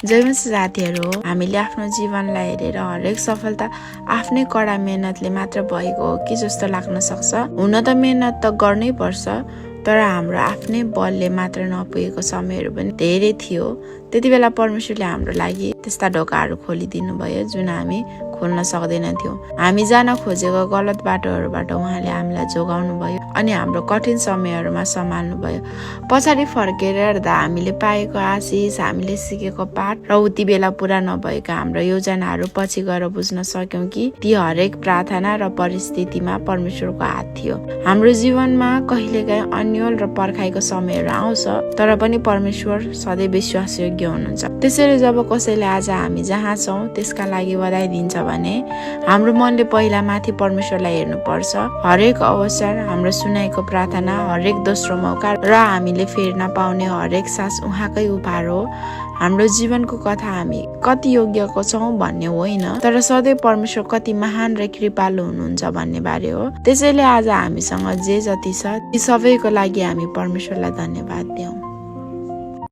जयमसी साथीहरू, हामीले आफ्नो जीवनलाई हेरेर हरेक सफलता आफ्नै कडा मेहनतले मात्र भएको हो कि जस्तो लाग्न सक्छ। हुन त मेहनत त गर्नै पर्छ, तर हाम्रो आफ्नै बलले मात्र नपुगेको समयहरू पनि धेरै थियो। त्यति बेला परमेश्वरले हाम्रो लागि त्यस्ता ढोकाहरू खोलिदिनु भयो जुन हामी खोल्न सक्दैनथ्यौँ। हामी जान खोजेको गलत बाटोहरूबाट उहाँले हामीलाई जोगाउनु भयो अनि हाम्रो कठिन समयहरूमा सम्हाल्नु भयो। पछाडि फर्केर हेर्दा हामीले पाएको आशिष, हामीले सिकेको पाठ र उति बेला पुरा नभएका हाम्रो योजनाहरू पछि गएर बुझ्न सक्यौँ कि ती हरेक प्रार्थना र परिस्थितिमा परमेश्वरको हात थियो। हाम्रो जीवनमा कहिलेकाहीँ अन्यल र पर्खाइको समयहरू आउँछ, तर पनि परमेश्वर सधैँ विश्वासयोग्य हुनुहुन्छ। त्यसैले जब कसैले आज हामी जहाँ छौँ त्यसका लागि बधाई दिन्छ भने हाम्रो मनले पहिला माथि परमेश्वरलाई हेर्नुपर्छ। हरेक अवसर, हाम्रो सुनाएको प्रार्थना, हरेक दोस्रो मौका र हामीले फेर्न पाउने हरेक सास उहाँकै उपहार हो। हाम्रो जीवनको कथा हामी कति योग्यको छौँ भन्ने होइन, तर सधैँ परमेश्वर कति महान र कृपालु हुनुहुन्छ भन्ने बारे हो। त्यसैले आज हामीसँग जे जति छ ती सबैको लागि हामी परमेश्वरलाई धन्यवाद दियौँ।